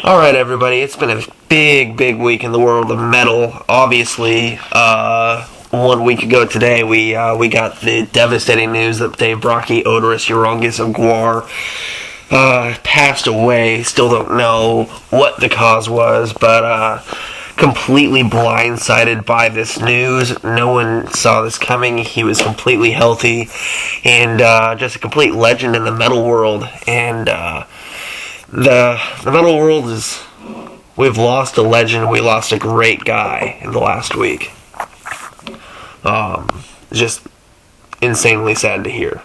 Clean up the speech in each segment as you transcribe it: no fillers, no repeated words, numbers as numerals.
Alright, everybody, it's been a big week in the world of metal. Obviously, 1 week ago today, we got the devastating news that Dave Brockie, Oderus Urungus of GWAR, passed away. Still don't know what the cause was, but completely blindsided by this news. No one saw this coming. He was completely healthy and just a complete legend in the metal world. And the metal world is... We've lost a legend. We lost a great guy in the last week. Just insanely sad to hear.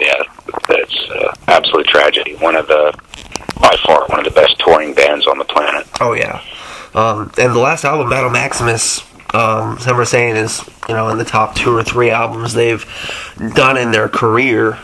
Yeah, that's absolute tragedy. By far, one of the best touring bands on the planet. Oh, yeah. And the last album, Battle Maximus, some are saying is, in the top 2 or 3 albums they've done in their career,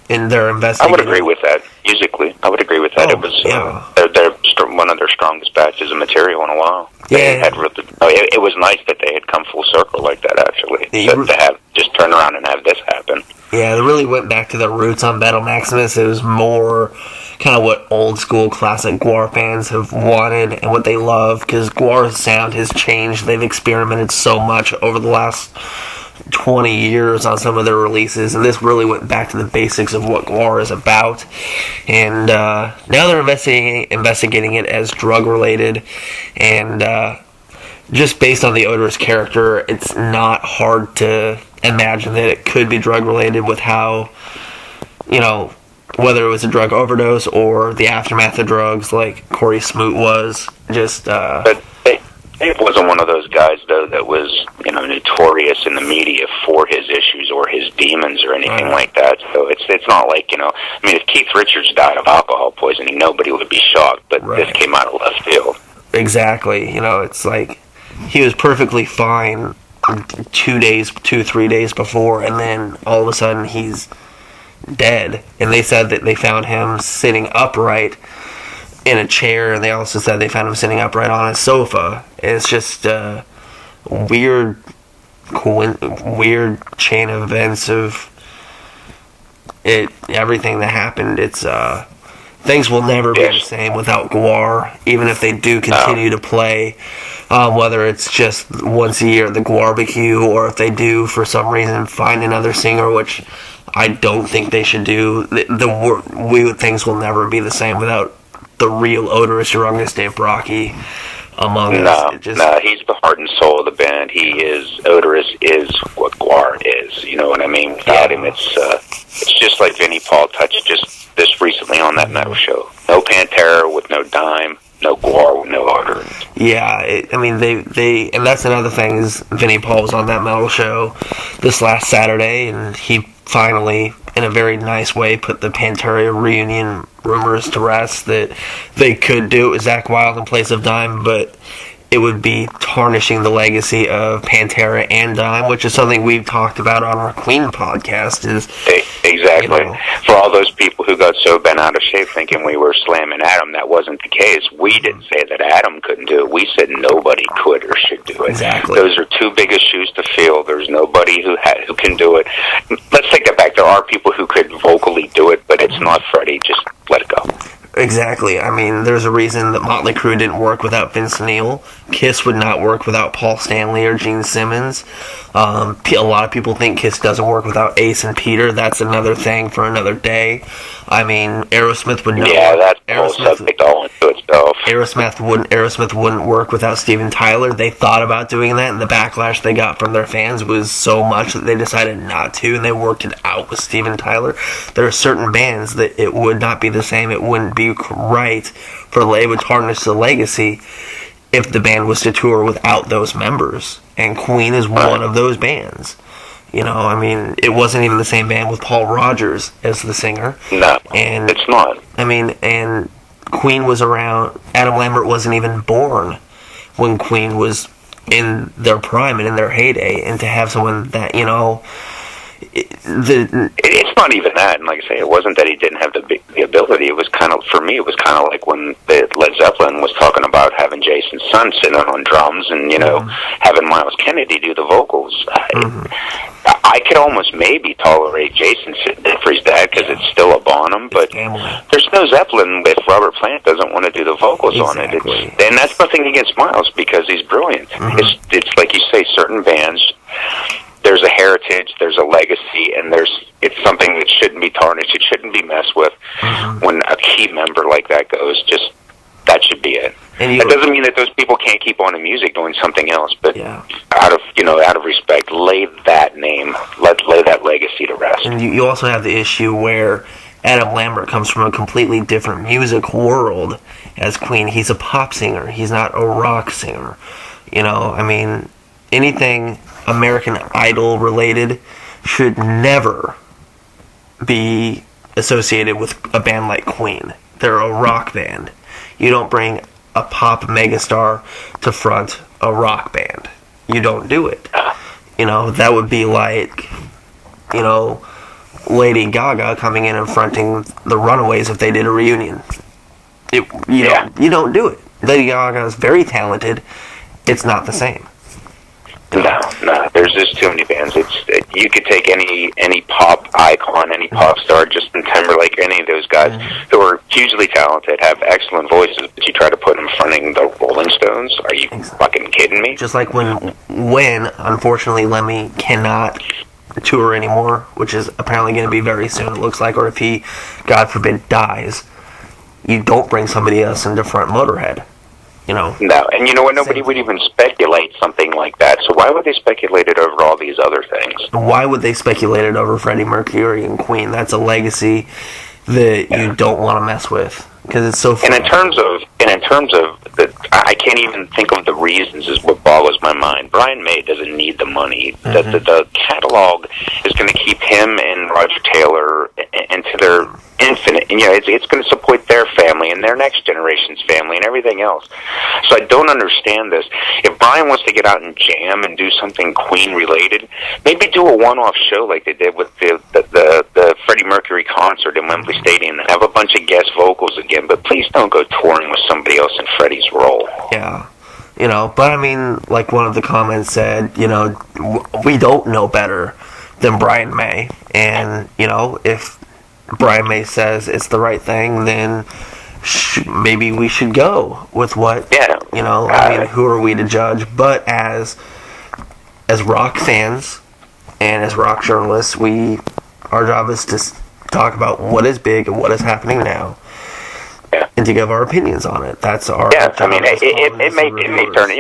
in their investigation. I would agree with that. Musically, I would agree with that. It was they're one of their strongest batches of material in a while. It was nice that they had come full circle like that, actually. To have just turn around and have this happen. Yeah, they really went back to their roots on Battle Maximus. It was more kind of what old school classic GWAR fans have wanted and what they love, because GWAR's sound has changed. They've experimented so much over the last 20 years on some of their releases, and this really went back to the basics of what GWAR is about. And now they're investigating it as drug related, and just based on the Oderus character, it's not hard to imagine that it could be drug related with how, whether it was a drug overdose or the aftermath of drugs like Corey Smoot was. But Dave wasn't one of those guys, though, that was, notorious in the media for his issues or his demons or anything like that. So it's not like, if Keith Richards died of alcohol poisoning, nobody would be shocked, but this came out of left field. Exactly. It's like he was perfectly fine 3 days before, and then all of a sudden he's dead. And they said that they found him sitting upright in a chair, and they also said they found him sitting upright on a sofa. It's just a weird chain of events of everything that happened. It's things will never be the same without GWAR, even if they do continue to play, whether it's just once a year at the GWARbecue, or if they do for some reason find another singer, which I don't think they should do. Things will never be the same without the real Oderus Urungus, Dave Brockie among us. He's the heart and soul of the band. Oderus is what GWAR is. You know what I mean? Without him, it's just like Vinnie Paul touched just this recently on that metal show. No Pantera with no Dime, no GWAR with no Oderus. Yeah, they and that's another thing is Vinnie Paul was on that metal show this last Saturday, and he finally, in a very nice way, put the Pantera reunion rumors to rest that they could do it with Zakk Wylde in place of Dime, but it would be tarnishing the legacy of Pantera and Dime, which is something we've talked about on our Queen podcast. Exactly. For all those people who got so bent out of shape thinking we were slamming Adam, that wasn't the case. We didn't say that Adam couldn't do it. We said nobody could or should do it. Exactly. Those are two biggest shoes to fill. There's nobody who can do it. Let's take that back. There are people who could vocally do it, but it's not Freddie. Just let it go. Exactly. There's a reason that Motley Crue didn't work without Vince Neil. Kiss would not work without Paul Stanley or Gene Simmons. A lot of people think Kiss doesn't work without Ace and Peter. That's another thing for another day. Aerosmith would not. Yeah, that's a whole subject all into itself. Aerosmith wouldn't work without Steven Tyler. They thought about doing that, and the backlash they got from their fans was so much that they decided not to, and they worked it out with Steven Tyler. There are certain bands that it would not be the same. It wouldn't be right for it would tarnish the legacy if the band was to tour without those members. And Queen is one of those bands. It wasn't even the same band with Paul Rodgers as the singer. No, it's not. And Queen was around. Adam Lambert wasn't even born when Queen was in their prime and in their heyday. And to have someone that, It's not even that, and like I say, it wasn't that he didn't have the ability. It was kind of, for me, it was kind of like when Led Zeppelin was talking about having Jason Sun sitting on drums, and having Miles Kennedy do the vocals. I could almost maybe tolerate Jason sitting in for his dad because it's still a Bonham, but there's no Zeppelin if Robert Plant doesn't want to do the vocals on it. And that's nothing against Miles because he's brilliant. It's like you say, certain bands, there's a heritage, there's a legacy, and it's something that shouldn't be tarnished. It shouldn't be messed with. When a key member like that goes, just that should be it. And that doesn't mean that those people can't keep on in music doing something else, but out of respect, lay that name, lay that legacy to rest. And you also have the issue where Adam Lambert comes from a completely different music world as Queen. He's a pop singer. He's not a rock singer. I mean, anything American Idol related should never be associated with a band like Queen. They're a rock band. You don't bring a pop megastar to front a rock band. You don't do it. That would be like, Lady Gaga coming in and fronting the Runaways if they did a reunion. You don't do it. Lady Gaga is very talented. It's not the same. No. There's just too many bands. You could take any pop icon, any pop star, Justin Timberlake, any of those guys who are hugely talented, have excellent voices, but you try to put them fronting the Rolling Stones? Are you fucking kidding me? Just like when unfortunately Lemmy cannot tour anymore, which is apparently going to be very soon, it looks like, or if he, God forbid, dies, you don't bring somebody else into front Motorhead. No, and you know what? Nobody would even speculate something like that. So why would they speculate it over all these other things? Why would they speculate it over Freddie Mercury and Queen? That's a legacy that you don't want to mess with because it's so fun. And in terms of I can't even think of the reasons is what boggles my mind. Brian May doesn't need the money. The catalog is going to keep him and Roger Taylor into their infinite. It's going to support their family and their next generation's family and everything else. So I don't understand this. If Brian wants to get out and jam and do something Queen related, maybe do a one-off show like they did with the Freddie Mercury concert in Wembley Stadium and have a bunch of guest vocals again. But please don't go touring with somebody else in Freddie's role. Yeah. But I mean, like one of the comments said, we don't know better than Brian May. And, if Brian May says it's the right thing, then maybe we should go with what, I mean, who are we to judge? But as rock fans and as rock journalists, our job is to talk about what is big and what is happening now. And to give our opinions on it. That's our job. I mean, it may turn,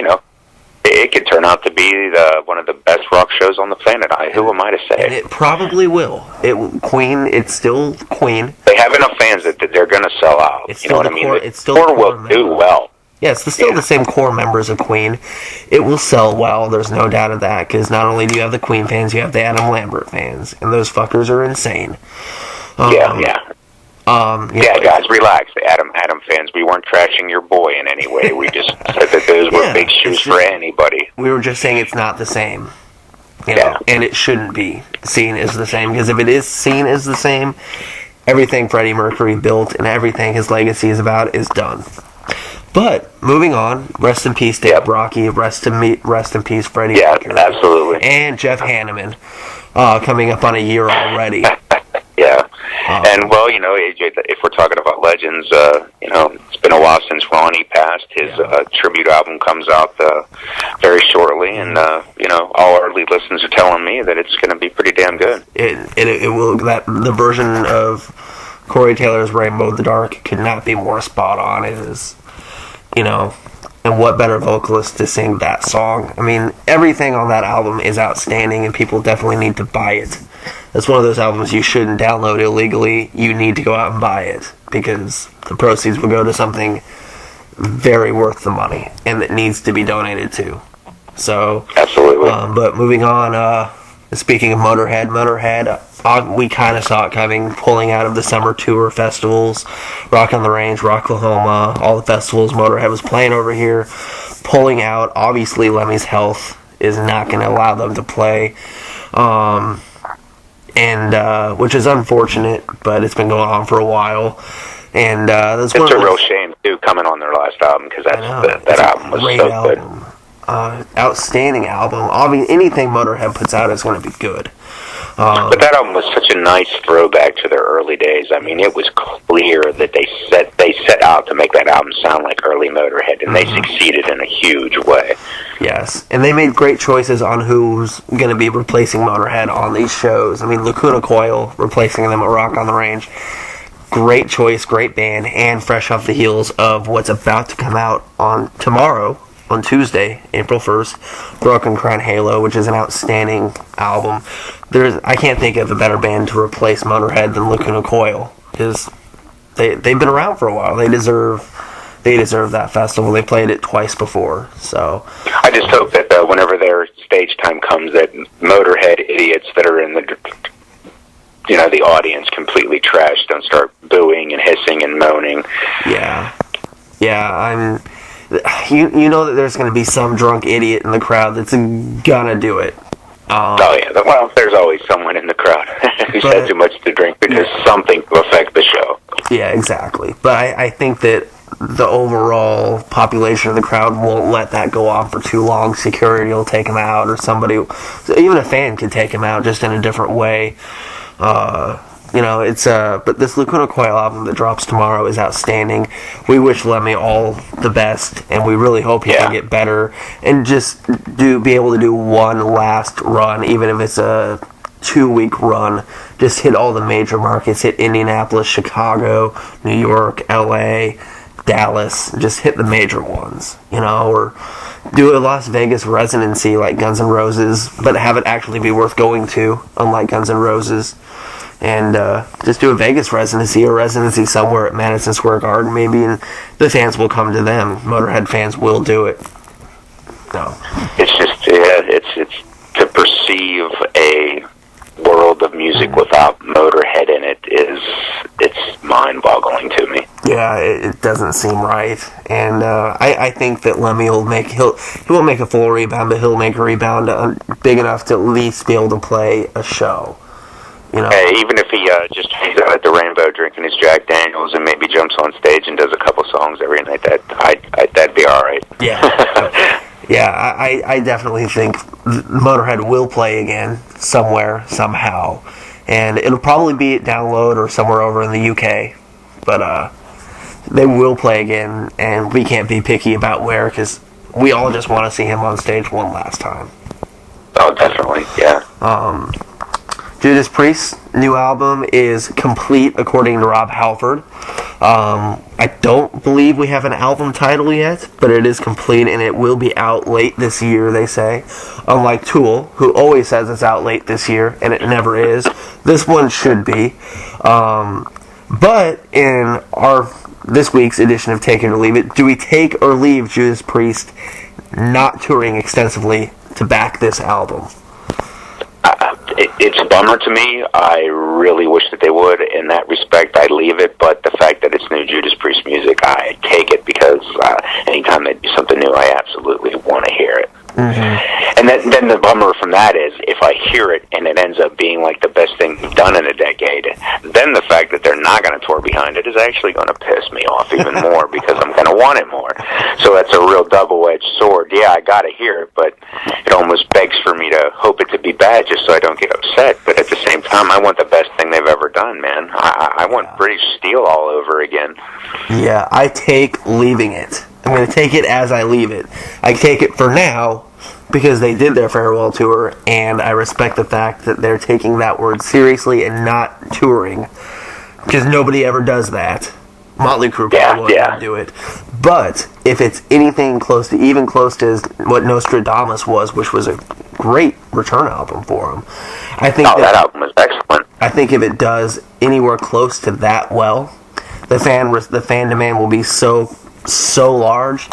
it could turn out to be one of the best rock shows on the planet. Who am I to say? And it probably will. Queen, it's still Queen. They have enough fans that they're going to sell out. You know what I mean? It's still core will do well. Yeah, it's still the same core members of Queen. It will sell well. There's no doubt of that. Because not only do you have the Queen fans, you have the Adam Lambert fans, and those fuckers are insane. Guys, relax. The Adam fans, we weren't trashing your boy in any way. We just said that those were big shoes for anybody. We were just saying it's not the same. And it shouldn't be seen as the same. Because if it is seen as the same, everything Freddie Mercury built and everything his legacy is about is done. But, moving on, rest in peace, Dave Brockie, rest in peace, Freddie Mercury. Yeah, absolutely. And Jeff Hanneman, coming up on a year already. And, well, if we're talking about legends, it's been a while since Ronnie passed. His tribute album comes out very shortly, and, all our lead listeners are telling me that it's going to be pretty damn good. It will. The version of Corey Taylor's Rainbow in the Dark could not be more spot on. It is, and what better vocalist to sing that song? I mean, everything on that album is outstanding, and people definitely need to buy it. That's one of those albums you shouldn't download illegally. You need to go out and buy it, because the proceeds will go to something very worth the money, and that needs to be donated to. So, absolutely. But moving on, speaking of Motorhead, we kind of saw it coming, pulling out of the summer tour festivals, Rock on the Range, Rocklahoma, all the festivals Motorhead was playing over here, pulling out. Obviously, Lemmy's health is not going to allow them to play. and which is unfortunate, but it's been going on for a while. And that's it's a real shame too, coming on their last album, because that album was so album. Good. Outstanding album. Obviously, anything Motorhead puts out is going to be good. But that album was such a nice throwback to their early days. I mean, it was clear that they set out to make that album sound like early Motorhead, and they succeeded in a huge way. Yes, and they made great choices on who's going to be replacing Motorhead on these shows. I mean, Lacuna Coil replacing them at Rock on the Range. Great choice, great band, and fresh off the heels of what's about to come out on tomorrow, on Tuesday, April 1st, Broken Crown Halo, which is an outstanding album. I can't think of a better band to replace Motorhead than Lacuna Coil, because they've been around for a while. They deserve that festival. They played it twice before, so I just hope that whenever their stage time comes, that Motorhead idiots that are in the audience completely trashed don't start booing and hissing and moaning. Yeah. You know that there's going to be some drunk idiot in the crowd that's gonna do it. Well, there's always someone in the crowd who's had too much to drink because something to affect the show. Yeah, exactly. But I think that the overall population of the crowd won't let that go on for too long. Security will take him out, or somebody, even a fan can take him out just in a different way. But this Lacuna Coil album that drops tomorrow is outstanding. We wish Lemmy all the best, and we really hope he can get better and just be able to do one last run, even if it's a 2-week run. Just hit all the major markets, hit Indianapolis, Chicago, New York, LA, Dallas. Just hit the major ones, or do a Las Vegas residency like Guns N' Roses, but have it actually be worth going to, unlike Guns N' Roses. And just do a Vegas residency or residency somewhere at Madison Square Garden, maybe, and the fans will come to them. Motorhead fans will do it. No. It's just, it's to perceive a world of music without Motorhead in it it's mind-boggling to me. Yeah, it doesn't seem right. And I think that Lemmy he won't make a full rebound, but he'll make a rebound big enough to at least be able to play a show. Hey, even if he just hangs out at the Rainbow drinking his Jack Daniels and maybe jumps on stage and does a couple songs every night, that'd be all right. Yeah. Yeah, I definitely think Motorhead will play again somewhere, somehow. And it'll probably be at Download or somewhere over in the UK. But they will play again, and we can't be picky about where, because we all just want to see him on stage one last time. Oh, definitely, yeah. Judas Priest's new album is complete, according to Rob Halford. I don't believe we have an album title yet, but it is complete, and it will be out late this year, they say. Unlike Tool, who always says it's out late this year, and it never is. This one should be. But in this week's edition of Take It or Leave It, do we take or leave Judas Priest not touring extensively to back this album? It's a bummer to me. I really wish that they would. In that respect, I leave it, but the fact that it's new Judas Priest music, I take it, because anytime they do something new, I absolutely want to hear it. Mm-hmm. And then the bummer from that is, if I hear it and it ends up being like the best thing we've done in a decade, then the fact that they're not going to tour behind it is actually going to piss me off even more, because I'm going to want it more. So that's a real double-edged sword. Yeah, I got to hear it, but it almost begs for me to hope it to be bad just so I don't get upset. But at the same time, I want the best thing they've ever done, man. I want British Steel all over again. Yeah, I take leaving it. I'm going to take it as I leave it. I take it for now because they did their farewell tour, and I respect the fact that they're taking that word seriously and not touring, because nobody ever does that. Motley Crue probably won't do it. But if it's anything close to what Nostradamus was, which was a great return album for them, I think that album was excellent. I think if it does anywhere close to that well, the fan demand will be so large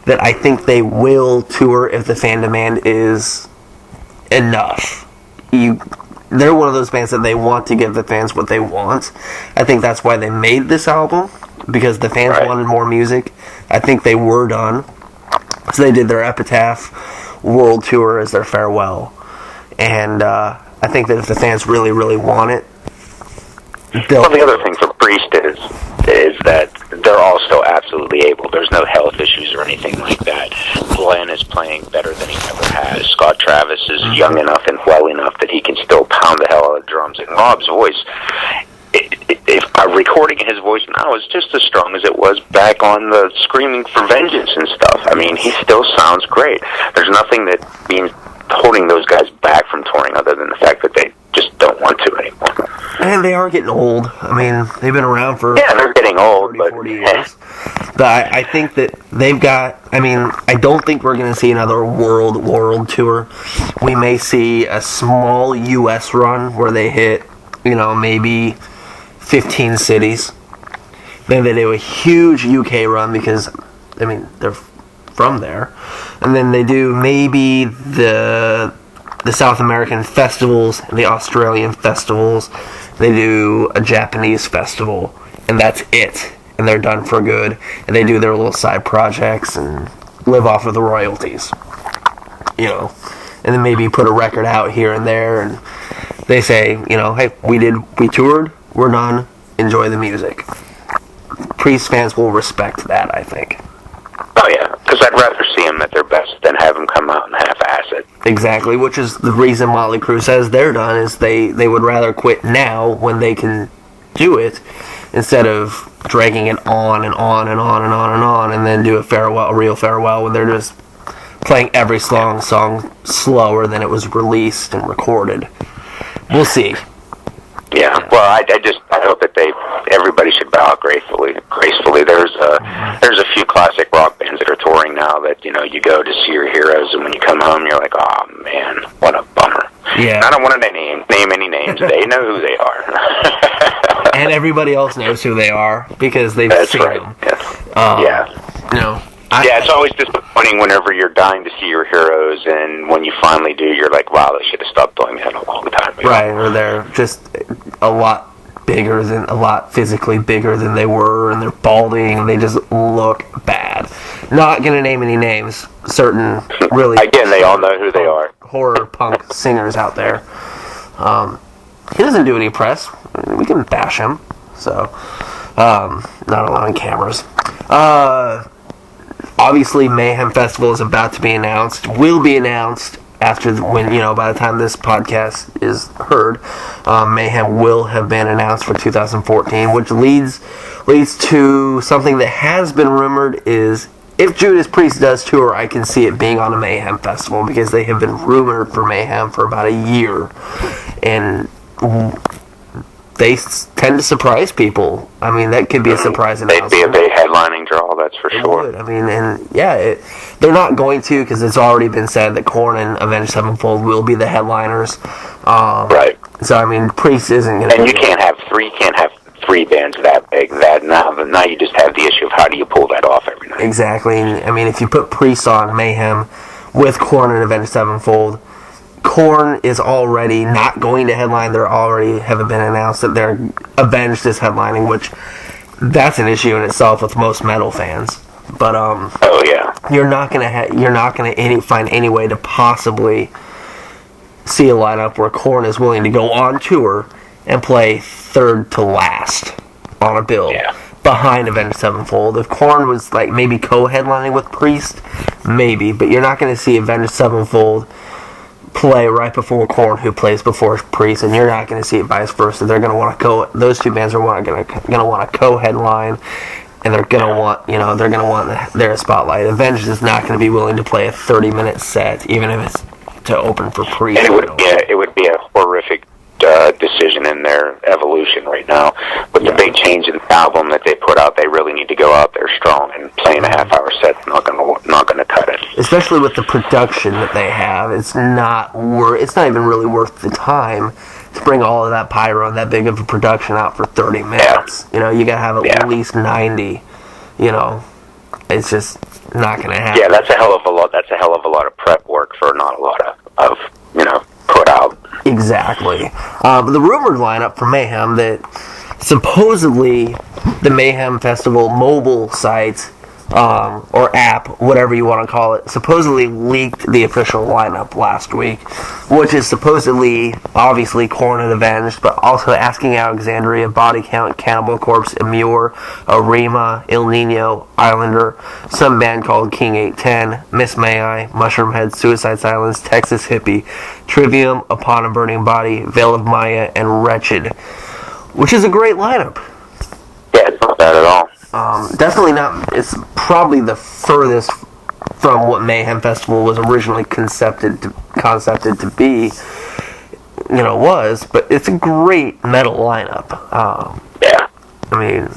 that I think they will tour if the fan demand is enough. They're one of those bands that they want to give the fans what they want. I think that's why they made this album, because the fans wanted more music. I think they were done. So they did their Epitaph World Tour as their farewell. And I I think that if the fans really, really want it, well, the other thing for Priest is that they're all still absolutely able. There's no health issues or anything like that. Glenn is playing better than he ever has. Scott Travis is young enough and well enough that he can still pound the hell out of drums. And Rob's voice, if recording his voice now is just as strong as it was back on the Screaming for Vengeance and stuff. I mean, he still sounds great. There's nothing that means holding those guys back from touring other than the fact that they just don't want to anymore. And they are getting old. I mean, they've been around for they're getting old, 40 years. But I think that they've got, I mean, I don't think we're going to see another world tour. We may see a small U.S. run where they hit, maybe 15 cities. Then they do a huge UK run because, I mean, they're from there. And then they do maybe the South American festivals and the Australian festivals. They do a Japanese festival, and that's it. And they're done for good. And they do their little side projects and live off of the royalties. And then maybe put a record out here and there, and they say, hey, we toured, we're done, enjoy the music. Priest fans will respect that, I think. Oh, yeah, because I'd rather see them at their best than have them come out and half-ass it. Exactly, which is the reason Motley Crue says they're done, is they would rather quit now when they can do it, instead of dragging it on and on and on and on and on, and then do a real farewell when they're just playing every song slower than it was released and recorded. We'll see. Yeah, well, I hope that everybody should bow out gracefully. There's a few classic rock bands that are touring now that, you go to see your heroes, and when you come home, you're like, oh, man, what a bummer. Yeah. I don't want to name any names. They know who they are. And everybody else knows who they are, because they've seen them. Yeah. It's always disappointing whenever you're dying to see your heroes, and when you finally do, you're like, wow, they should have stopped doing that a long time ago. Right, or they're just a lot physically bigger than they were, and they're balding, and they just look bad. Not going to name any names. Certain, really... Again, they all know who they are. Horror punk singers out there. He doesn't do any press. We can bash him. So, not allowing cameras. Obviously, Mayhem Festival is about to be announced. Will be announced after by the time this podcast is heard. Mayhem will have been announced for 2014, which leads to something that has been rumored. Is if Judas Priest does tour, I can see it being on a Mayhem Festival, because they have been rumored for Mayhem for about a year, and they tend to surprise people. I mean, that could be a surprise announcement. They'd be a big headlining draw, that's for sure. Would. I mean, they're not going to, because it's already been said that Korn and Avenged Sevenfold will be the headliners. Right. So, I mean, Priest isn't going to. And you can't have three bands that big. Now you just have the issue of how do you pull that off every night. Exactly. And, I mean, if you put Priest on Mayhem with Korn and Avenged Sevenfold, Korn is already not going to headline. They already haven't been announced that they're Avenged is headlining, which that's an issue in itself with most metal fans. But oh yeah, you're not gonna find any way to possibly see a lineup where Korn is willing to go on tour and play third to last on a bill behind Avenged Sevenfold. If Korn was like maybe co-headlining with Priest, maybe, but you're not going to see Avenged Sevenfold play right before Korn, who plays before Priest, and you're not going to see it vice versa. They're going to want to those two bands are going to want to co-headline, and they're going to want their spotlight. Avenged is not going to be willing to play a 30-minute set, even if it's to open for Priest. And it would be a horrific decision in their evolution right now. With the big change in the album that they put out, they really need to go out there strong, and playing a half-hour set's not going to cut it. Especially with the production that they have, it's not even really worth the time to bring all of that pyro and that big of a production out for 30 minutes. You got to have at least 90. It's just not going to happen. Yeah, that's a hell of a lot. That's a hell of a lot of prep work for not a lot of put out. Exactly. The rumored lineup for Mayhem, that supposedly the Mayhem Festival mobile site or app, whatever you want to call it, supposedly leaked the official lineup last week, which is supposedly, obviously, Korn and Avenged, but also Asking Alexandria, Body Count, Cannibal Corpse, Immure, Arima, Il Nino, Islander, some band called King 810, Miss May I, Mushroomhead, Suicide Silence, Texas Hippie, Trivium, Upon a Burning Body, Veil of Maya, and Wretched, which is a great lineup. Yeah, it's not bad at all. Definitely not. It's probably the furthest from what Mayhem Festival was originally concepted to be. But it's a great metal lineup. Yeah. I mean,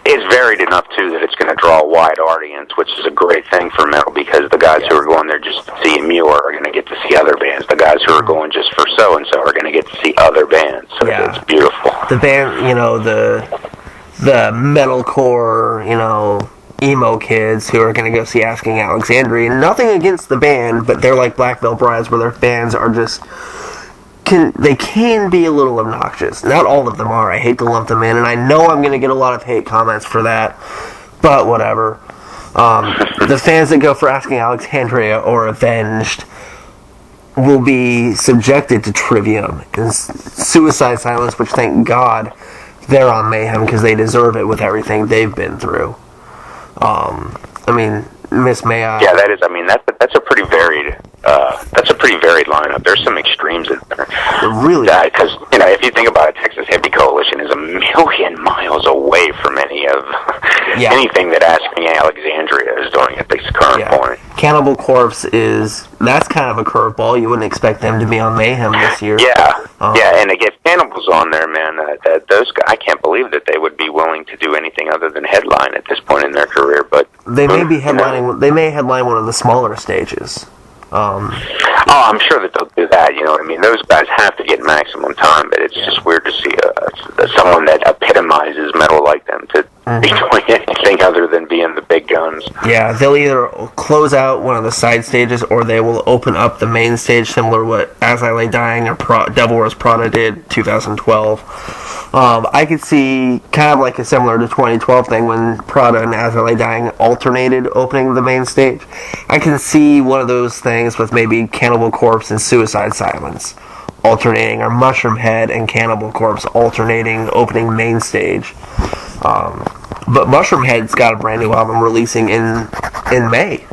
it's varied enough too that it's going to draw a wide audience, which is a great thing for metal because the guys who are going there just to see Immure are going to get to see other bands. The guys who are going just for so and so are going to get to see other bands. So it's beautiful. The band, the metalcore, emo kids who are going to go see Asking Alexandria. Nothing against the band, but they're like Black Veil Brides, where their fans are just they can be a little obnoxious. Not all of them are. I hate to lump them in, and I know I'm going to get a lot of hate comments for that, but whatever. The fans that go for Asking Alexandria or Avenged will be subjected to Trivium and Suicide Silence, which, thank God, they're on Mayhem because they deserve it with everything they've been through. Miss May I. Yeah, that is. That's a pretty varied. That's a pretty varied lineup. There's some extremes in there. Really? Because if you think about it, Texas Hippie Coalition is a million miles away from anything that Asking Alexandria is doing at this current point. Cannibal Corpse that's kind of a curveball. You wouldn't expect them to be on Mayhem this year. Yeah, and to get Cannibals on there, man, those guys, I can't believe that they would be willing to do anything other than headline at this point in their career. But they may be headlining. They may headline one of the smaller stages. I'm sure that they'll do that. You know what I mean? Those guys have to get maximum time, but it's just weird to see someone that epitomizes metal like them to be doing anything other than being the big guns. Yeah, they'll either close out one of the side stages or they will open up the main stage, similar to what As I Lay Dying or Devil Wears Prada did 2012. I could see kind of like a similar to 2012 thing when Prada and As I Lay Dying alternated opening the main stage. I can see one of those things with maybe Cannibal Corpse and Suicide Silence alternating, or Mushroomhead and Cannibal Corpse alternating opening main stage. But Mushroomhead's got a brand new album releasing in May.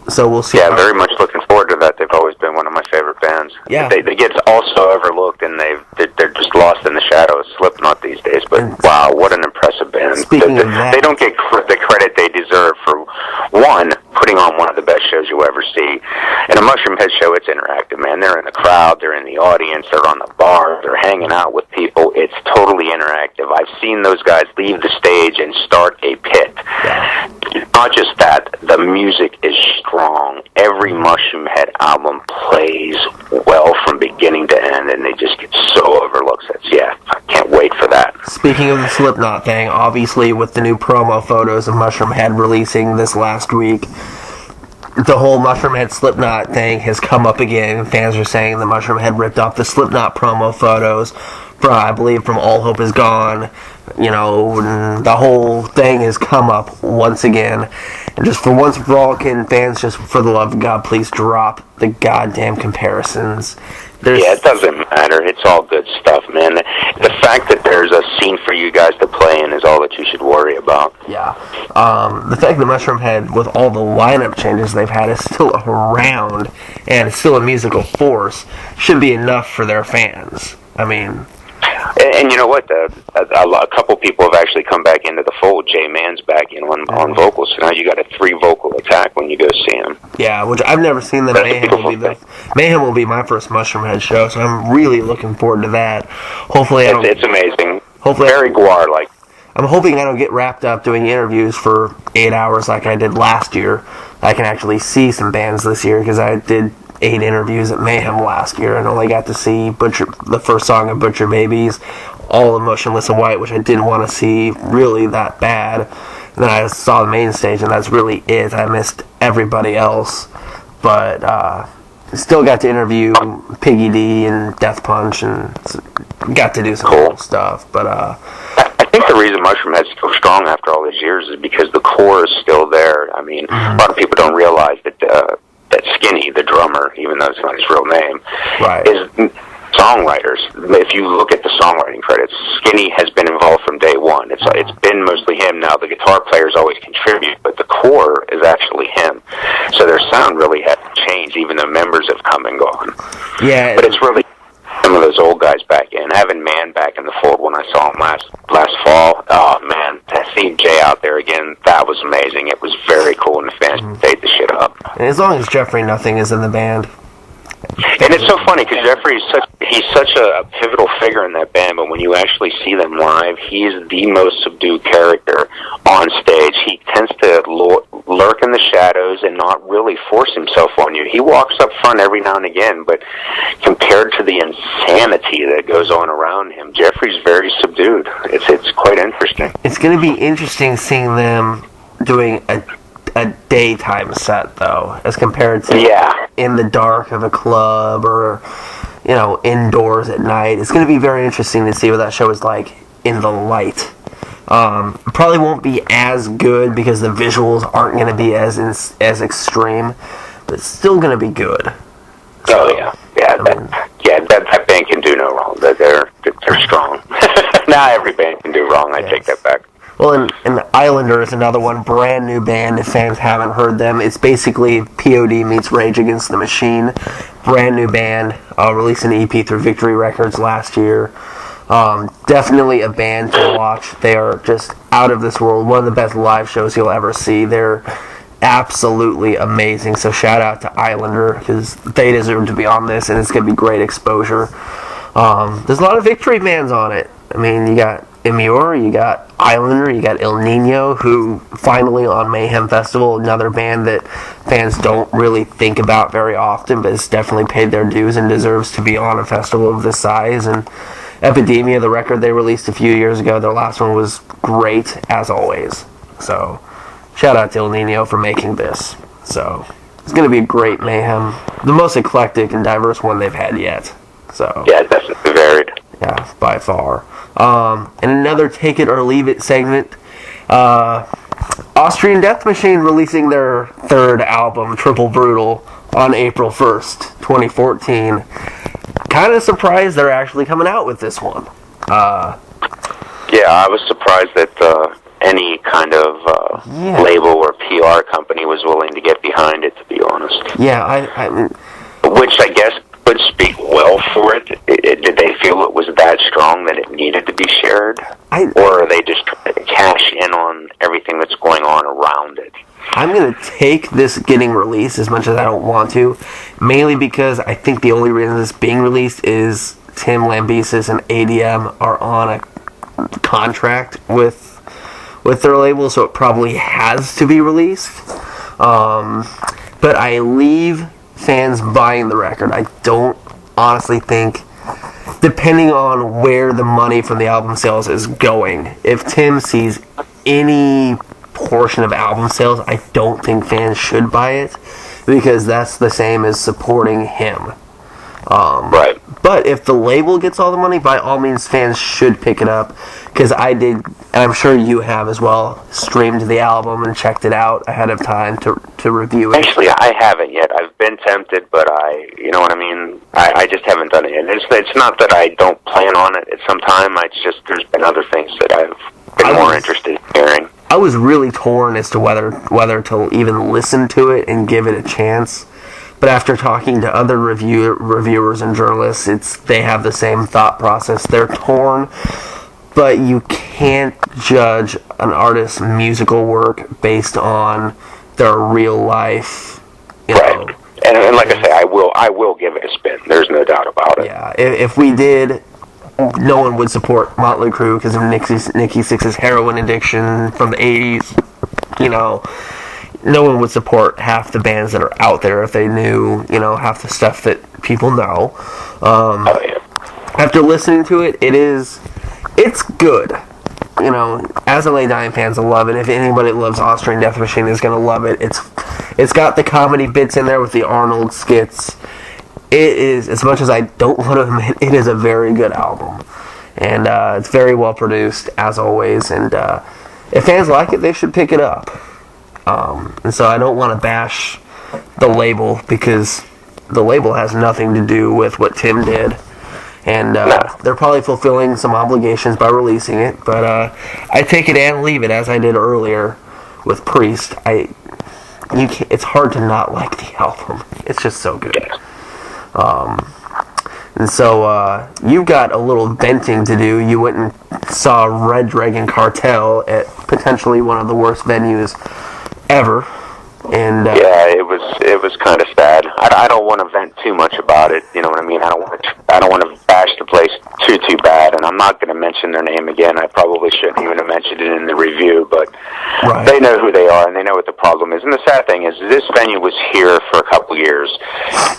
So we'll see. Yeah, very much looking forward to that. They've always been one of my favorite bands. Yeah. They get also overlooked, and they're just lost in the shadow of Slipknot these days. But wow, what an impressive band. Speaking of that, they don't get the credit they deserve for, one, putting on one of the best shows you'll ever see. And a Mushroomhead show, it's interactive, man. They're in the crowd, they're in the audience, they're on the bar, they're hanging out with people. It's totally interactive. I've seen those guys leave the stage and start a pit. Yeah. Not just that, the music is strong. Every Mushroomhead album plays well from beginning to end, and they just get so overlooked. I can't wait for that. Speaking of the Slipknot thing, obviously with the new promo photos of Mushroomhead releasing this last week, the whole Mushroomhead Slipknot thing has come up again. Fans are saying the Mushroomhead ripped off the Slipknot promo photos from, I believe, from All Hope Is Gone. The whole thing has come up once again. And just for once and for all, can fans just, for the love of God, please drop the goddamn comparisons. Yeah, it doesn't matter. It's all good stuff, man. The fact that there's a scene for you guys to play in is all that you should worry about. Yeah. The fact that Mushroomhead, with all the lineup changes they've had, is still around and is still a musical force, should be enough for their fans. I mean... And you know what? A couple people have actually come back into the fold. Jay Mann's back in on vocals, so now you got a 3-vocal attack when you go see him. Yeah, which I've never seen them. Mayhem will be my first Mushroomhead show, so I'm really looking forward to that. Hopefully, it's amazing. Hopefully, very GWAR-like. I'm hoping I don't get wrapped up doing interviews for 8 hours like I did last year. I can actually see some bands this year because I did 8 interviews at Mayhem last year and only got to see the first song of Butcher Babies, all of Motionless in White, which I didn't want to see really that bad. And then I saw the main stage, and that's really it. I missed everybody else, but still got to interview Piggy D and Death Punch, and got to do some cool stuff. But think the reason Mushroomhead's still strong after all these years is because the core is still there. I mean, a lot of people don't realize that that Skinny, the drummer, even though it's not his real name, right, is songwriters. If you look at the songwriting credits, Skinny has been involved from day one. It's been mostly him. Now the guitar players always contribute, but the core is actually him. So their sound really hasn't changed, even though members have come and gone. Yeah, but it's really some of those old guys back in. Having Man back in the fold when I saw him last fall. Oh man, to see Jay out there again, that was amazing. It was very cool, and the fans ate the shit up. And as long as Jeffrey Nothing is in the band. And it's so funny because Jeffrey's such a pivotal figure in that band, but when you actually see them live, he's the most subdued character on stage. He tends to lurk in the shadows and not really force himself on you. He walks up front every now and again, but compared to the insanity that goes on around him, Jeffrey's very subdued. It's quite interesting. It's going to be interesting seeing them doing a daytime set, though, as compared to in the dark of a club or, you know, indoors at night. It's going to be very interesting to see what that show is like in the light. Probably won't be as good because the visuals aren't going to be as extreme, but it's still going to be good. So, that band can do no wrong. They're strong. Not every band can do wrong. I take that back. Well, and Islander is another one, brand new band. If fans haven't heard them, it's basically POD meets Rage Against the Machine. Brand new band, released an EP through Victory Records last year. Definitely a band to watch. They are just out of this world. One of the best live shows you'll ever see. They're absolutely amazing. So shout out to Islander because they deserve to be on this, and it's going to be great exposure. There's a lot of Victory bands on it. I mean, you got Immure, you got Islander, you got El Nino, who finally on Mayhem Festival, another band that fans don't really think about very often, but it's definitely paid their dues and deserves to be on a festival of this size. And Epidemia, the record they released a few years ago, their last one was great, as always. So, shout out to El Nino for making this. So, it's going to be a great Mayhem. The most eclectic and diverse one they've had yet. So yeah, definitely varied. Yeah, by far. And another Take It or Leave It segment. Austrian Death Machine releasing their third album, Triple Brutal, on April 1st, 2014. Kind of surprised they're actually coming out with this one. Yeah, I was surprised that any kind of label or PR company was willing to get behind it, to be honest. Yeah, which I guess would speak well for it. Did they feel it was that strong that it needed to be shared? Or are they just trying to cash in on everything that's going on around it? I'm going to take this getting released as much as I don't want to, mainly because I think the only reason this being released is Tim Lambesis and ADM are on a contract with their label, so it probably has to be released. But I leave fans buying the record. I don't honestly think, depending on where the money from the album sales is going, if Tim sees any portion of album sales, I don't think fans should buy it, because that's the same as supporting him. Right. But if the label gets all the money, by all means, fans should pick it up, because I did, and I'm sure you have as well, streamed the album and checked it out ahead of time to review it. Actually, I haven't yet. I've been tempted, but you know what I mean? I just haven't done it yet. It's not that I don't plan on it at some time. There's been other things that I've been more interested in hearing. I was really torn as to whether to even listen to it and give it a chance. But after talking to other reviewers and journalists, they have the same thought process. They're torn, but you can't judge an artist's musical work based on their real life. Right. And like I say, I will give it a spin. There's no doubt about it. Yeah. If we did, no one would support Motley Crue because of Nikki Sixx's heroin addiction from the 80s. You know, no one would support half the bands that are out there if they knew, half the stuff that people know. After listening to it, it's good. As LA Dying fans will love it. If anybody that loves Austrian Death Machine is going to love it. It's got the comedy bits in there with the Arnold skits. It is, as much as I don't want to admit, it is a very good album. And it's very well produced, as always. And if fans like it, they should pick it up. And so I don't want to bash the label, because the label has nothing to do with what Tim did. And they're probably fulfilling some obligations by releasing it. But I take it and leave it, as I did earlier with Priest. It's hard to not like the album. It's just so good. And so you've got a little venting to do. You went and saw Red Dragon Cartel at potentially one of the worst venues ever. And yeah, it was kind of sad. I don't want to vent too much about it. You know what I mean? I don't want to bash the place too bad. And I'm not going to mention their name again. I probably shouldn't even have mentioned it in the review. But They know who they are, and they know what the problem is. And the sad thing is, this venue was here for a couple years.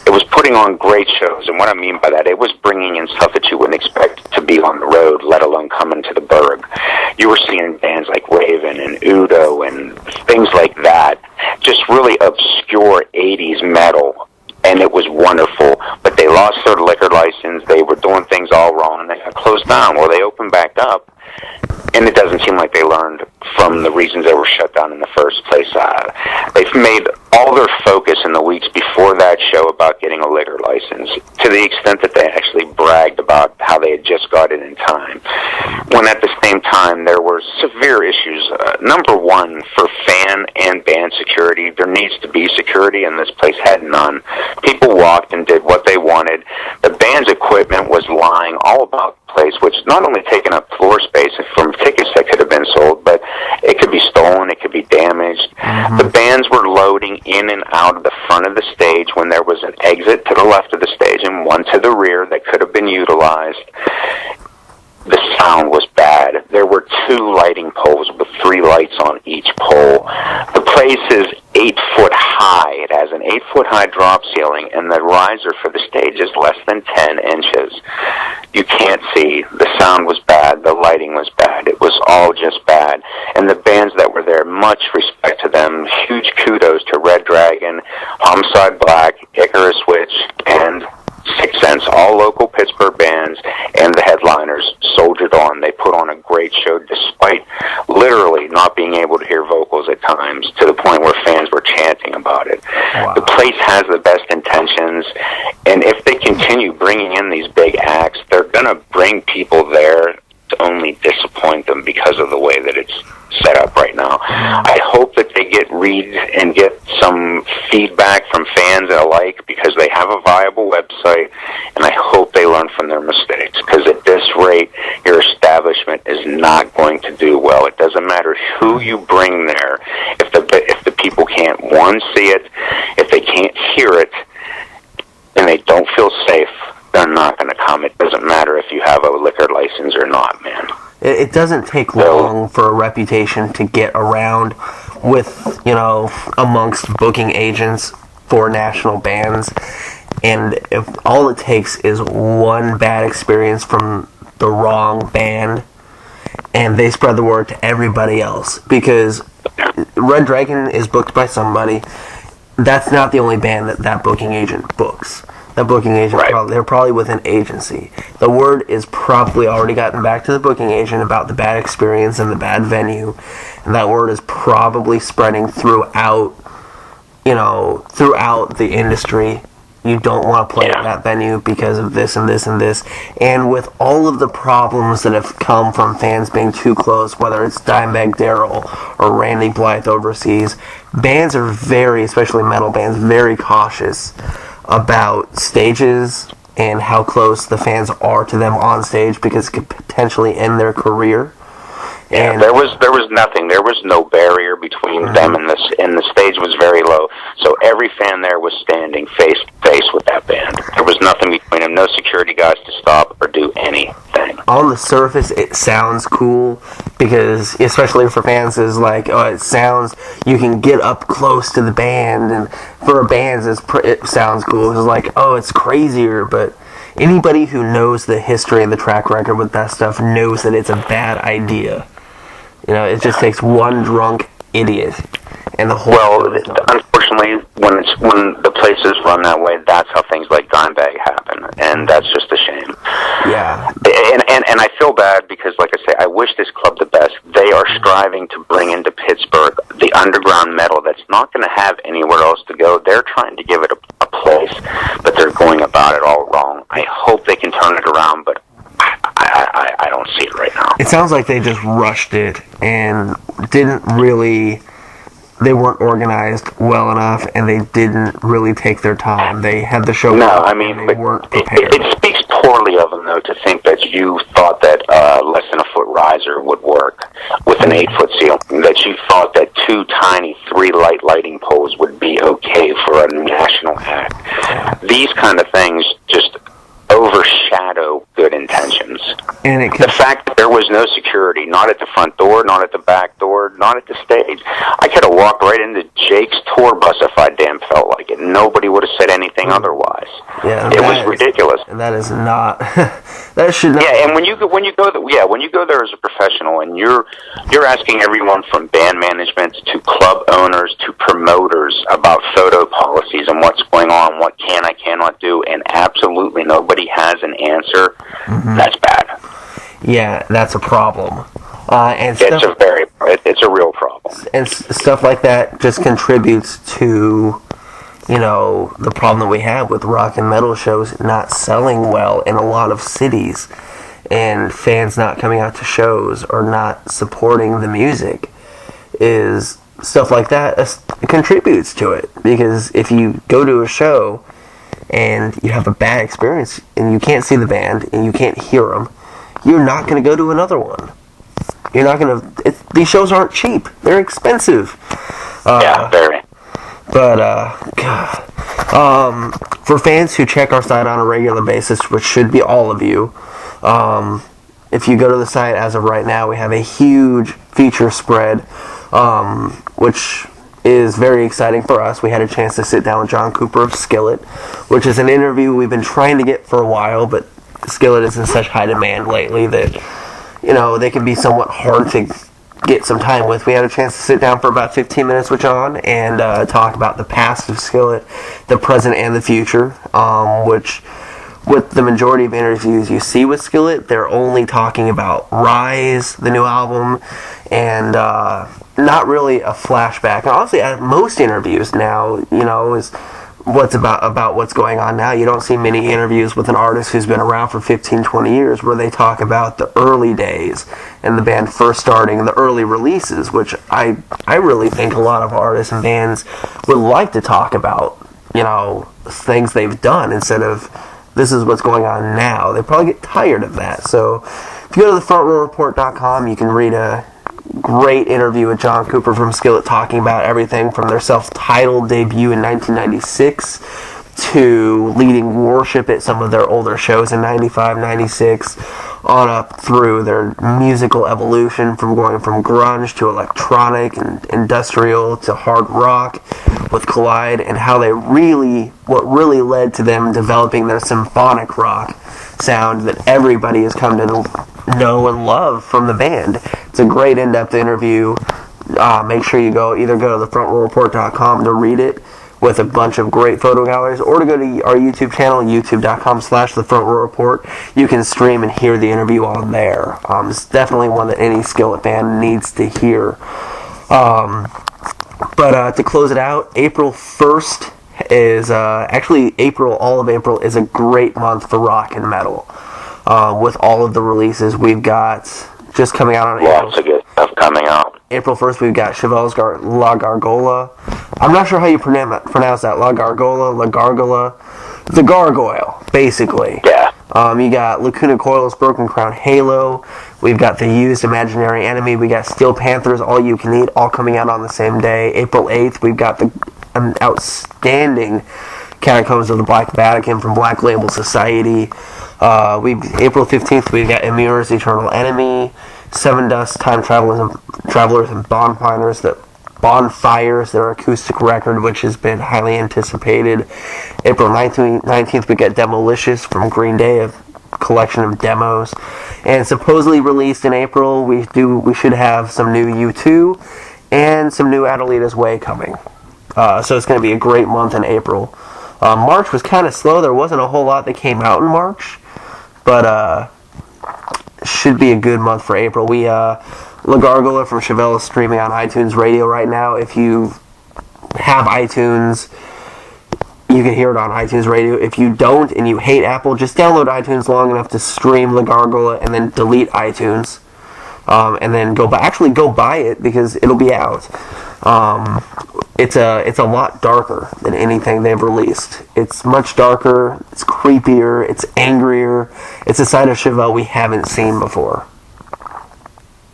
It was putting on great shows, and what I mean by that, it was bringing in stuff that you wouldn't expect to be on the road, let alone coming to the Berg. You were seeing bands like Raven and Udo and things like that. Just really obscure 80s metal, and it was wonderful. But they lost their liquor license. They were doing things all wrong, and they got closed down. Well, they opened back up, and it doesn't seem like they learned from the reasons they were shut down in the first place. They've made all their focus in the weeks before that show about getting a liquor license, to the extent that they actually bragged about how they had just got it in time, when at the same time there were severe issues. Number one, for fan and band security, there needs to be security, and this place had none. People walked and did what they wanted. The band's equipment was lying all about the place, which not only taking up floor space from tickets that could have been sold, but it could be stolen, it could be damaged. The bands were loading in and out of the front of the stage when there was an exit to the left of the stage and one to the rear that could have been utilized. The sound was bad. There were 2 lighting poles with 3 lights on each pole. The place is 8 foot high. It has an 8 foot high drop ceiling, and the riser for the stage is less than 10 inches. You can't see. The sound was bad. The lighting was bad. It was all just bad. And the bands that were there, much respect to them. Huge kudos to Red Dragon, Homicide Black, Icarus Witch, and Sixth Sense, all local Pittsburgh bands, and the headliners soldiered on. They put on a great show despite literally not being able to hear vocals at times, to the point where fans were chanting about it. Wow. The place has the best intentions, and if they continue bringing in these big acts, they're going to bring people there to only disappoint them because of the way that it's set up right now. I hope that they get reads and get some feedback from fans alike, because they have a viable website, and I hope they learn from their mistakes, because at this rate, your establishment is not going to do well. It doesn't matter who you bring there. If the people can't, one, see it, if they can't hear it, and they don't feel safe, they're not going to come. It doesn't matter if you have a liquor license or not, man. It doesn't take long for a reputation to get around with, amongst booking agents for national bands. And if all it takes is one bad experience from the wrong band, and they spread the word to everybody else. Because Red Dragon is booked by somebody. That's not the only band that booking agent books. That booking agent, they're probably with an agency. The word is probably already gotten back to the booking agent about the bad experience and the bad venue. And that word is probably spreading throughout the industry. You don't want to play at that venue because of this and this and this. And with all of the problems that have come from fans being too close, whether it's Dimebag Darrell or Randy Blythe overseas, bands are especially metal bands, very cautious about stages and how close the fans are to them on stage, because it could potentially end their career. And there was nothing. There was no barrier between them and the stage was very low. So every fan there was standing face to face with that band. There was nothing between them. No security guys to stop or do anything. On the surface, it sounds cool, because especially for fans, is like, it sounds, you can get up close to the band, and for bands, it sounds cool. It's like, it's crazier, but anybody who knows the history and the track record with that stuff knows that it's a bad idea. It just takes one drunk idiot, and the whole. Well, unfortunately, when the places run that way, that's how things like Dimebag happen, and that's just a shame. Yeah. And I feel bad because, like I say, I wish this club the best. They are striving to bring into Pittsburgh the underground metal that's not going to have anywhere else to go. They're trying to give it a place, but they're going about it all wrong. I hope they can turn it around, but I don't see it right now. It sounds like they just rushed it and didn't really... They weren't organized well enough, and they didn't really take their time. They had the show. No, I mean, they weren't prepared. It speaks poorly of them, though, to think that you thought that less than a foot riser would work with an 8-foot ceiling. That you thought that 2 tiny 3-light lighting poles would be okay for a national act. These kind of things just overshadow good intentions. And the fact that there was no security, not at the front door, not at the back door, not at the stage. I could have walked right into Jake's tour bus if I damn felt like it. Nobody would have said anything otherwise. Yeah, it was ridiculous. And that is not. That should not. Yeah, and when you go there as a professional, and you're asking everyone from band management to club owners to promoters about photo policies and what's going on, what I cannot do, and absolutely nobody has an answer. That's bad. Yeah, that's a problem. And it's a real problem. And stuff like that just contributes to, the problem that we have with rock and metal shows not selling well in a lot of cities, and fans not coming out to shows or not supporting the music. Is stuff like that contributes to it, because if you go to a show and you have a bad experience and you can't see the band and you can't hear them, you're not going to go to another one. You're not going to... These shows aren't cheap. They're expensive. Yeah, very. But, God. For fans who check our site on a regular basis, which should be all of you, if you go to the site as of right now, we have a huge feature spread, which is very exciting for us. We had a chance to sit down with John Cooper of Skillet, which is an interview we've been trying to get for a while, but Skillet is in such high demand lately that, they can be somewhat hard to get some time with. We had a chance to sit down for about 15 minutes with John and talk about the past of Skillet, the present and the future, which with the majority of interviews you see with Skillet, they're only talking about Rise, the new album, and not really a flashback. And honestly, at most interviews now, is what's about what's going on now. You don't see many interviews with an artist who's been around for 15, 20 years where they talk about the early days and the band first starting and the early releases, which I really think a lot of artists and bands would like to talk about, things they've done instead of this is what's going on now. They probably get tired of that. So if you go to thefrontrowreport.com, you can read a great interview with John Cooper from Skillet talking about everything from their self-titled debut in 1996 to leading worship at some of their older shows in 95, 96, on up through their musical evolution from going from grunge to electronic and industrial to hard rock with Collide, and how what really led to them developing their symphonic rock sound that everybody has come to know and love from the band. It's a great in-depth interview. Make sure you either go to thefrontrowreport.com to read it with a bunch of great photo galleries, or to go to our YouTube channel, youtube.com/thefrontrowreport. You can stream and hear the interview on there. It's definitely one that any Skillet fan needs to hear. But to close it out, April 1st is all of April is a great month for rock and metal. With all of the releases we've got just coming out on April. Lots of good stuff coming out. April 1st, we've got Chevelle's La Gargola. I'm not sure how you pronounce that. La Gargola. The Gargoyle, basically. Yeah. You got Lacuna Coil's Broken Crown Halo. We've got The Used Imaginary Enemy. We got Steel Panther's All You Can Eat, all coming out on the same day. April 8th, we've got an outstanding Catacombs of the Black Vatican from Black Label Society. April 15th, we've got Emir's Eternal Enemy, Seven Dust, Time Travelers and Bonfires, their acoustic record, which has been highly anticipated. April 19th, we got Demolicious from Green Day, a collection of demos. And supposedly released in April, we should have some new U2 and some new Adelita's Way coming. So it's going to be a great month in April. March was kind of slow. There wasn't a whole lot that came out in March. But should be a good month for April. We La Gargola from Chevelle is streaming on iTunes Radio right now. If you have iTunes, you can hear it on iTunes Radio. If you don't and you hate Apple, just download iTunes long enough to stream La Gargola and then delete iTunes. And then go buy it because it'll be out. It's a lot darker than anything they've released. It's much darker, it's creepier, it's angrier. It's a side of Chevelle we haven't seen before.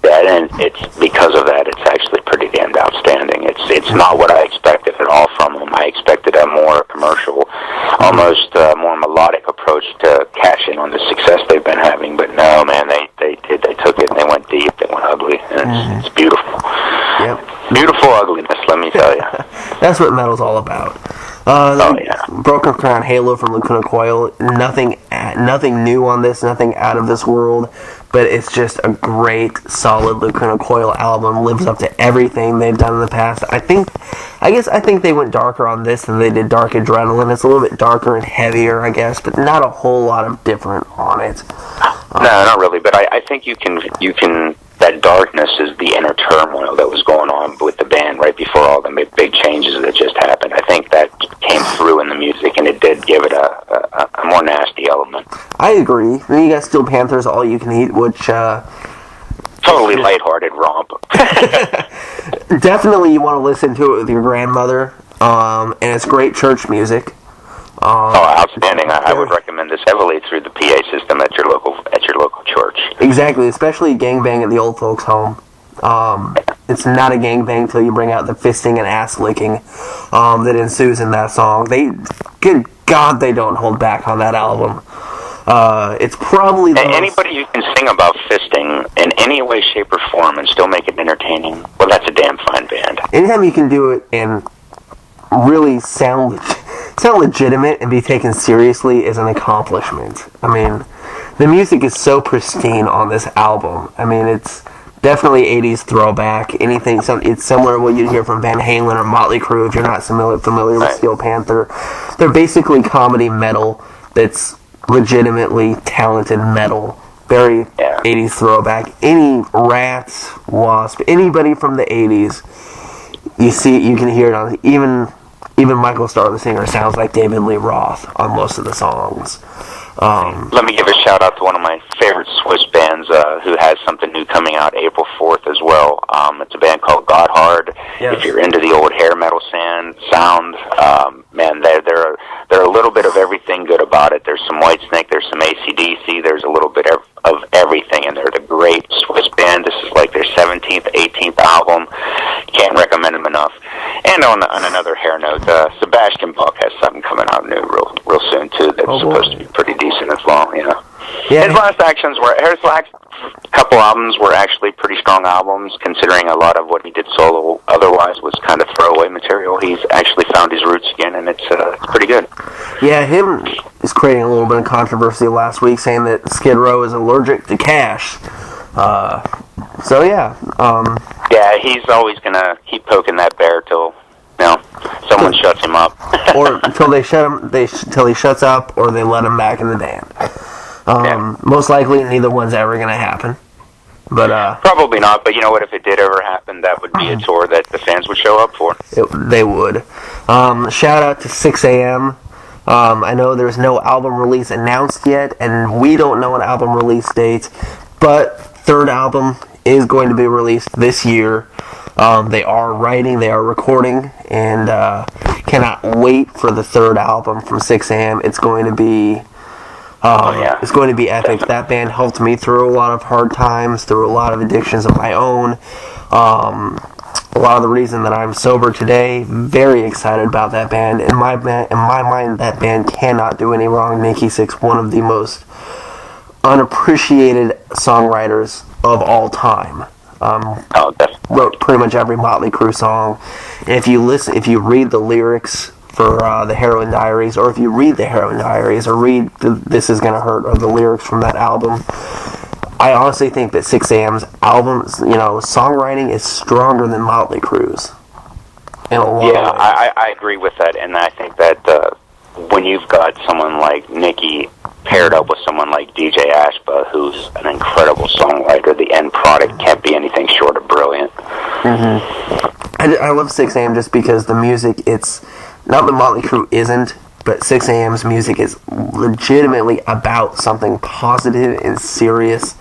Yeah, and it's because of that, it's actually pretty damned outstanding. It's not what I expected at all from them. I expected a more commercial, almost more melodic approach to cash in on the success they've been having. But no, man, they took it and they went deep, they went ugly, and it's beautiful. Yep. Beautiful ugliness, let me tell you. That's what metal's all about. Broken Crown Halo from Lacuna Coil. Nothing new on this, nothing out of this world, but it's just a great, solid Lacuna Coil album. Lives up to everything they've done in the past. I think they went darker on this than they did Dark Adrenaline. It's a little bit darker and heavier, I guess, but not a whole lot of different on it. No, not really, but I think you can. That darkness is the inner turmoil that was going on with the band right before all the big changes that just happened. I think that came through in the music, and it did give it a more nasty element. I agree. Then you got Steel Panther's All You Can Eat, which... totally lighthearted romp. Definitely you want to listen to it with your grandmother, and it's great church music. Outstanding! I would recommend this heavily through the PA system at your local church. Exactly, especially gangbang at the old folks' home. It's not a gangbang until you bring out the fisting and ass licking that ensues in that song. Good God, they don't hold back on that album. It's probably anybody who can sing about fisting in any way, shape, or form and still make it entertaining. Well, that's a damn fine band. Anytime you can do it and really sound legitimate and be taken seriously is an accomplishment. I mean, the music is so pristine on this album. I mean, it's definitely 80s throwback. It's similar to what you'd hear from Van Halen or Motley Crue if you're not familiar with Steel Panther. They're basically comedy metal that's legitimately talented metal. Very 80s throwback. Any Rats, Wasp, anybody from the 80s, you can hear it on even Michael Starr, the singer, sounds like David Lee Roth on most of the songs. Let me give a shout out to one of my favorite Swiss bands who has something new coming out April 4th as well. It's a band called God Hard. Yes. If you're into the old hair metal sound, man, they're a little bit of everything good about it. There's some Whitesnake, there's some AC/DC, there's a little bit of everything, and they're the great Swiss band. This is like their 17th, 18th album. Can't recommend them enough. And on another hair note, Sebastian Bach has something coming out new real soon too. That's supposed to be pretty decent as well. You know, his last couple albums were actually pretty strong albums, considering a lot of what he did solo otherwise was kind of throwaway material. He's actually found his roots again, and it's pretty good. Yeah, him is creating a little bit of controversy last week, saying that Skid Row is allergic to cash. Yeah, he's always gonna keep poking that bear till someone shuts him up, or until till he shuts up, or they let him back in the band. Most likely, neither one's ever gonna happen. But probably not. But you know what? If it did ever happen, that would be a tour that the fans would show up for. They would. Shout out to 6 a.m. I know there's no album release announced yet, and we don't know an album release date, but third album is going to be released this year. They are writing, they are recording, and cannot wait for the third album from 6 a.m. It's going to be it's going to be epic. That band helped me through a lot of hard times, through a lot of addictions of my own. A lot of the reason that I'm sober today. Very excited about that band. In my mind, that band cannot do any wrong. Nikki Sixx, one of the most unappreciated songwriters of all time. Wrote pretty much every Motley Crue song. And if you read the lyrics for the Heroin Diaries, or if you read the Heroin Diaries, or read This Is Gonna Hurt, or the lyrics from that album, I honestly think that 6 a.m.'s albums, songwriting is stronger than Motley Crue's. I agree with that, and I think that when you've got someone like Nikki paired up with someone like DJ Ashba, who's an incredible songwriter. The end product can't be anything short of brilliant. I love 6 a.m. just because the music, it's not the Motley Crue isn't, but 6 a.m.'s music is legitimately about something positive and serious.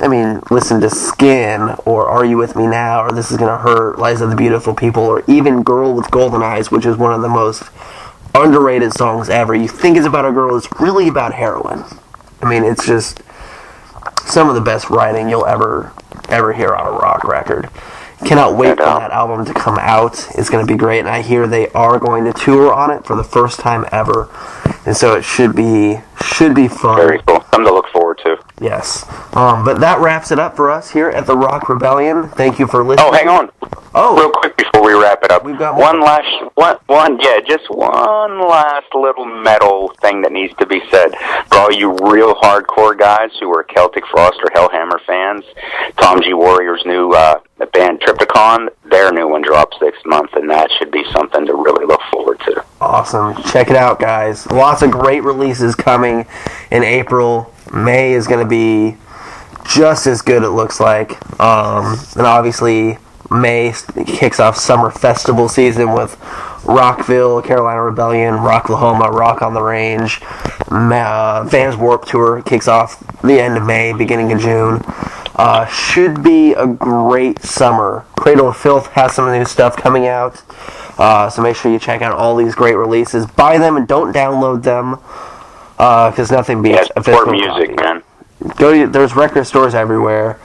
I mean, listen to Skin, or Are You With Me Now, or This Is Gonna Hurt, Lies of the Beautiful People, or even Girl with Golden Eyes, which is one of the most underrated songs ever. You think it's about a girl, it's really about heroin. I mean, it's just some of the best writing you'll ever hear on a rock record. Cannot wait for that album to come out. It's going to be great, and I hear they are going to tour on it for the first time ever, and so it should be fun. Very cool. Something to look forward to. Yes. But that wraps it up for us here at the Rock Rebellion. Thank you for listening. Oh, hang on. Oh, real quick before we wrap it up. We've got just one last little metal thing that needs to be said. For all you real hardcore guys who are Celtic Frost or Hellhammer fans, Tom G. Warrior's new band Triptychon, their new one drops next month, and that should be something to really look forward to. Awesome. Check it out, guys. Lots of great releases coming in April. May is going to be just as good, it looks like. And obviously, May kicks off summer festival season with Rockville, Carolina Rebellion, Rocklahoma, Rock on the Range. Vans Warped Tour kicks off the end of May, beginning of June. Should be a great summer. Cradle of Filth has some new stuff coming out. So make sure you check out all these great releases. Buy them and don't download them. Because nothing beats a physical music, copy. man. There's record stores everywhere.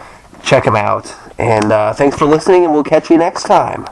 Check them out. And thanks for listening, and we'll catch you next time.